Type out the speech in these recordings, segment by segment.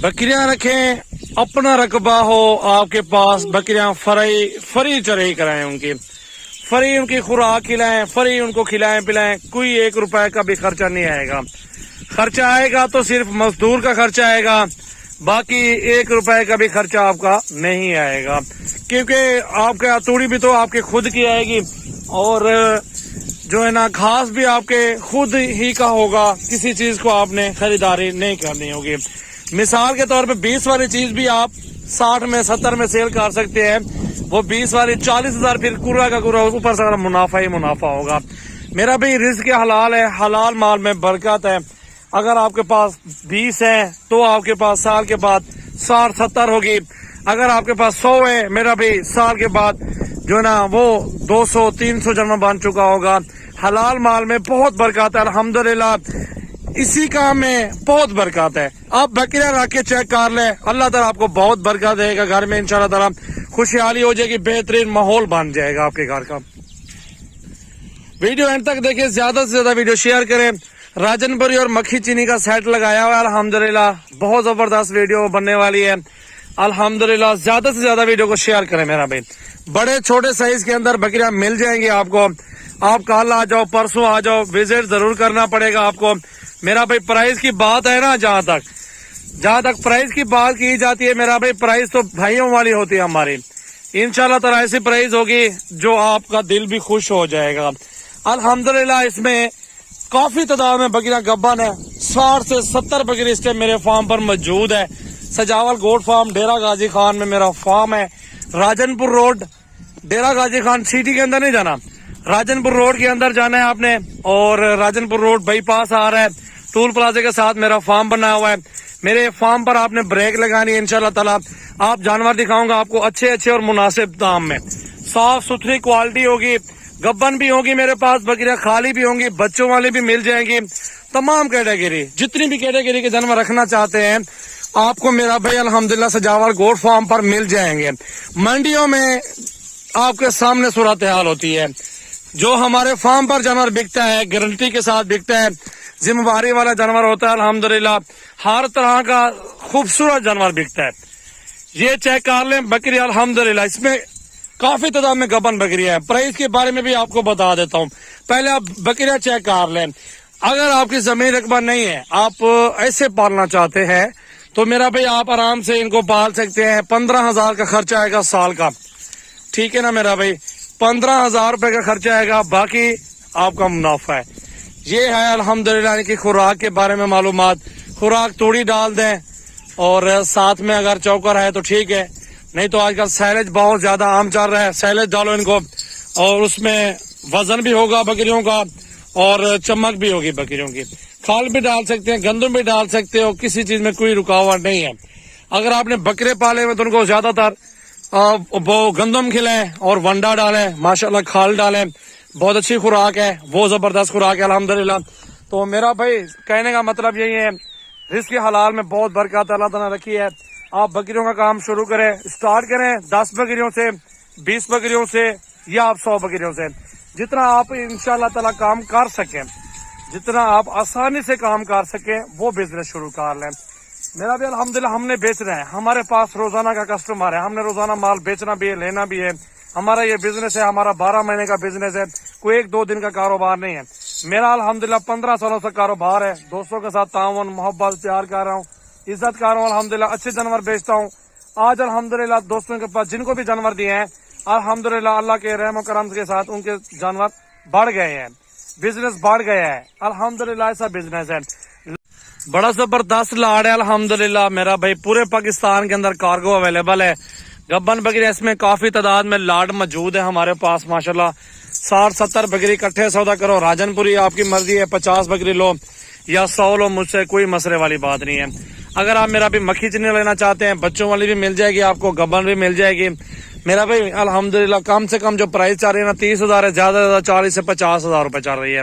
बकरियां रखें, अपना रकबा हो आपके पास, बकरियां फरी चराई कराएं, उनकी फरी उनकी खुराक खिलाएं, फरी उनको खिलाएं पिलाएं, कोई 1 रुपए का भी खर्चा नहीं आएगा। खर्चा आएगा तो सिर्फ मजदूर का खर्चा आएगा, बाकी 1 रुपए का भी खर्चा आपका नहीं आएगा, क्योंकि आपका तूड़ी भी तो आपके खुद की आएगी और जो है ना घास भी आपके खुद ही का होगा, किसी चीज को आपने खरीदारी नहीं करनी होगी। मिसाल के तौर पे 20 वाली चीज भी आप 60 में 70 में सेल कर सकते हैं, वो 20 वाली 40,000 फिर पूरा का पूरा ऊपर से मुनाफा ही मुनाफा होगा। मेरा भी रिस्क हलाल है, हलाल माल में बरकत है। अगर आपके पास 20 है तो आपके पास साल के बाद 60-70 होगी। अगर आपके पास 100 है, मेरा भी साल के बाद जो है ना वो 200-300 जानवर बन चुका होगा। हलाल माल में बहुत बरकत है अल्हम्दुलिल्लाह, इसी काम में बहुत बरकत है। आप बकरियां रख के चेक कर ले, अल्लाह ताला आपको बहुत बरकत देगा। घर में इंशाल्लाह ताला खुशहाली हो जाएगी, बेहतरीन माहौल बन जाएगा आपके घर का। वीडियो एंड तक देखिए, ज्यादा से ज्यादा वीडियो शेयर करें। राजनपुरी और मक्खी चीनी का सेट लगाया हुआ है अल्हम्दुलिल्लाह, बहुत जबरदस्त वीडियो बनने वाली है अल्हम्दुलिल्लाह। ज्यादा से ज्यादा वीडियो को शेयर करें मेरा भाई। बड़े छोटे साइज के अंदर बकरियां मिल जाएंगी आपको। आप कल आ जाओ, परसों आ जाओ, विजिट जरूर करना पड़ेगा आपको मेरा भाई। प्राइस की बात है ना, जहां तक प्राइस की बात की जाती है मेरा भाई, प्राइस तो भाइयों वाली होती है हमारी। इंशाल्लाह ताला ऐसी प्राइस होगी जो आपका दिल भी खुश हो जाएगा अल्हम्दुलिल्लाह। इसमें काफी तादाद में बकरियां गब्बन है, 60 से 70 बकरी इस टाइम मेरे फार्म पर मौजूद है। सजावल गोट फार्म डेरा गाजी खान में मेरा फार्म है। राजनपुर रोड, डेरा गाजी खान सिटी के अंदर नहीं जाना, राजनपुर रोड के अंदर जाना है आपने, और राजनपुर रोड बाईपास आ रहा है, टूल प्लाजा के साथ मेरा फार्म बना हुआ है। मेरे फार्म पर आपने ब्रेक लगानी है इंशाल्लाह ताला। आप जानवर दिखाऊंगा आपको अच्छे और मुनासिब दाम में, साफ सुथरी क्वालिटी होगी। गब्बन भी होगी मेरे पास, बकरियां खाली भी होंगी, बच्चों वाली भी मिल जाएंगी। तमाम कैटेगरी, जितनी भी कैटेगरी के जानवर रखना चाहते हैं आपको मेरा भाई अल्हम्दुलिल्लाह सजावल गोट फार्म पर मिल जाएंगे। मंडियों में आपके सामने सूरत हाल होती है। जो हमारे फार्म पर जानवर बिकता है गारंटी के साथ बिकता है, जिम्मेवारी वाला जानवर होता है अल्हम्दुलिल्लाह। हर तरह का खूबसूरत जानवर बिकता है। ये चेक कर लें बकरी अल्हम्दुलिल्लाह, इसमें काफी तादाद में गबन बकरियां हैं। प्राइस के बारे में भी आपको बता देता हूँ, पहले आप बकरियां चेक कर लें। अगर आपकी जमीन रकबा नहीं है, आप ऐसे पालना चाहते हैं तो मेरा भाई आप आराम से इनको पाल सकते हैं। 15,000 का खर्चा आएगा साल का, ठीक है ना मेरा भाई, 15,000 रुपए का खर्चा आएगा, बाकी आपका मुनाफा है। ये है अल्हम्दुलिल्लाह इनकी खुराक के बारे में मालूमात। खुराक तूड़ी डाल दें और साथ में अगर चौकर है तो ठीक है, नहीं तो आजकल सैलेज बहुत ज्यादा आम चल रहा है, सैलेज डालो इनको और उसमें वजन भी होगा बकरियों का और चमक भी होगी बकरियों की। खाल भी डाल सकते हैं, गंदम भी डाल सकते हो, किसी चीज में कोई रुकावट नहीं है। अगर आपने बकरे पाले हुए तो उनको ज्यादातर वो गंदम खिलाएं और वंडा डालें, माशाल्लाह खाल डालें, बहुत अच्छी खुराक है, वो जबरदस्त खुराक है अल्हम्दुलिल्लाह। तो मेरा भाई कहने का मतलब यही है, रिस्क हलाल में बहुत बरकत अल्लाह ताला रखी है। आप बकरियों का काम शुरू करें, स्टार्ट करें 10 बकरियों से, 20 बकरियों से या आप 100 बकरियों से, जितना आप इंशाल्लाह ताला काम कर सकें, जितना आप आसानी से काम कर सकें वो बिजनेस शुरू कर लें। मेरा भी अल्हम्दुलिल्लाह हमने बेचना है, हमारे पास रोजाना का कस्टमर है, हमने रोजाना माल बेचना भी है, लेना भी है। हमारा ये बिजनेस है, हमारा 12 महीने का बिजनेस है, कोई 1-2 दिन का कारोबार नहीं है। मेरा अल्हम्दुलिल्लाह 15 सालों से कारोबार है। दोस्तों के साथ ताउन मोहब्बत प्यार कर रहा हूँ, इज्जत कर रहा हूँ अल्हम्दुलिल्लाह, अच्छे जानवर बेचता हूँ। आज अल्हम्दुलिल्लाह दोस्तों के पास जिनको भी जानवर दिए हैं अल्हम्दुलिल्लाह अल्लाह के रहम करम के साथ उनके जानवर बढ़ गए हैं, बिजनेस बढ़ गया है अल्हम्दुलिल्लाह। ऐसा बिजनेस है, बड़ा जबरदस्त लाड़ है अल्हम्दुलिल्लाह मेरा भाई। पूरे पाकिस्तान के अंदर कार्गो अवेलेबल है। गब्बन बकरी इसमें काफी तादाद में लाड़ मौजूद है हमारे पास माशाल्लाह। 60-70 बकरी इकट्ठे सौदा करो, राजनपुरी आपकी मर्जी है, 50 बकरी लो या 100 लो, मुझसे कोई मसले वाली बात नहीं है। अगर आप मेरा भी मक्खी चीनी लेना चाहते हैं, बच्चों वाली भी मिल जाएगी आपको, गब्बन भी मिल जाएगी मेरा भाई अल्हम्दुलिल्लाह। कम से कम जो प्राइस चल रही है ना 30,000 है, ज्यादा 40 से 50,000 रुपए चल रही है,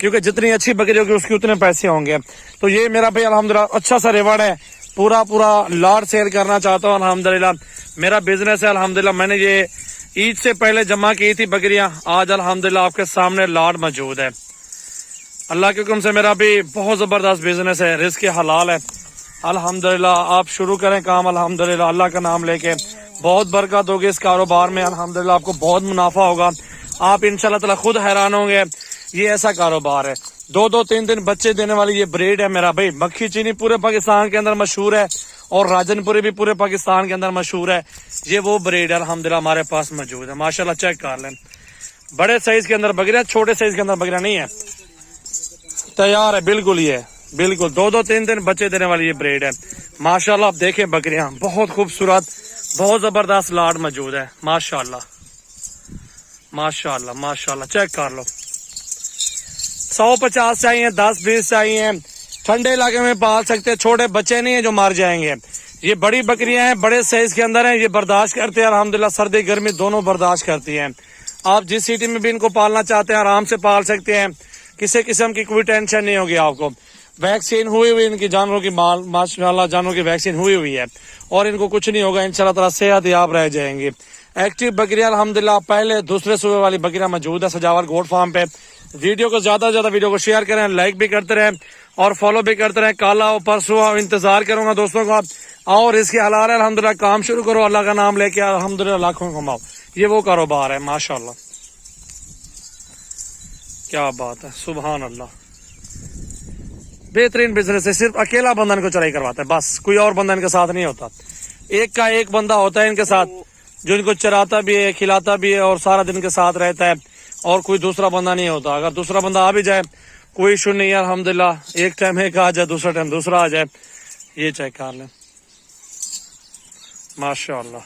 क्योंकि जितनी अच्छी बकरी होगी उसके उतने पैसे होंगे। तो ये मेरा भाई अल्हम्दुलिल्लाह अच्छा सा रिवॉर्ड है। पूरा लाट सेल करना चाहता हूँ अल्हम्दुलिल्लाह, मेरा बिजनेस है अल्हम्दुलिल्लाह। मैंने ये ईद से पहले जमा की थी बकरियां, आज अल्हम्दुलिल्लाह आपके सामने लाट मौजूद है। अल्लाह के हुक्म से मेरा भी बहुत जबरदस्त बिजनेस है, रिस्क हलाल है। अल्हम्दुलिल्लाह आप शुरू करें काम अल्हम्दुलिल्लाह अल्लाह का नाम लेके, बहुत बरकत होगी इस कारोबार में अल्हम्दुलिल्लाह, आपको बहुत मुनाफा होगा, आप इंशाल्लाह ताला खुद हैरान होंगे। ये ऐसा कारोबार है, 2-2 3-3 बच्चे देने वाली ये ब्रीड है मेरा भाई। मक्खी चीनी पूरे पाकिस्तान के अंदर मशहूर है और राजनपुरी भी पूरे पाकिस्तान के अंदर मशहूर है। ये वो ब्रीड है अल्हम्दुलिल्लाह हमारे पास मौजूद है। माशाल्लाह चेक कर लें, बड़े साइज के अंदर बकरियां, छोटे साइज के अंदर बकरियां नहीं है, तैयार है बिल्कुल। ये बिल्कुल 2-2 3-3 बच्चे देने वाली ये ब्रीड है माशाल्लाह। आप देखें बकरियां बहुत खूबसूरत, बहुत जबरदस्त लाड मौजूद है माशाल्लाह माशाल्लाह माशाल्लाह। चेक कर लो, 150 चाहिए, 10-20 चाहिए, ठंडे इलाके में पाल सकते हैं, छोटे बच्चे नहीं है जो मर जाएंगे। ये बड़ी बकरियां हैं, बड़े साइज के अंदर हैं, ये बर्दाश्त करते हैं अल्हम्दुलिल्लाह, सर्दी गर्मी दोनों बर्दाश्त करती हैं। आप जिस सिटी में भी इनको पालना चाहते हैं आराम से पाल सकते हैं, किसी किस्म की कोई टेंशन नहीं होगी आपको। वैक्सीन हुई हुई इनकी जानवरों की माशाल्लाह जानवरों की वैक्सीन हुई हुई है और इनको कुछ नहीं होगा इंशाल्लाह ताला, सेहत याब रह जाएंगे। एक्टिव बकरियां अल्हम्दुलिल्लाह पहले दूसरे सूबे वाली बकरियां मौजूद है सजावल गोट फार्म पे। वीडियो को ज्यादा से ज्यादा वीडियो को शेयर करें, लाइक भी करते रहें और फॉलो भी करते रहें। काला और परसों इंतजार करूंगा दोस्तों का, और इसके हलाल है अल्हम्दुलिल्लाह, काम शुरू करो अल्लाह का नाम लेके अल्हम्दुलिल्लाह लाखों कमाओ। ये वो कारोबार है माशाल्लाह, क्या बात है, सुभान अल्लाह। बेहतरीन बिजनेस है, सिर्फ अकेला बंदा इनको चढ़ाई करवाता है बस, कोई और बंदा इनके साथ नहीं होता। एक का एक बंदा होता है इनके साथ जो इनको चराता भी है, खिलाता भी है और सारा दिन के साथ रहता है, और कोई दूसरा बंदा नहीं होता। अगर दूसरा बंदा आ भी जाए कोई इशू नहीं है अल्हम्दुलिल्लाह, एक टाइम एक आ जाए दूसरा टाइम दूसरा आ जाए। ये चेक कर लें माशाअल्लाह।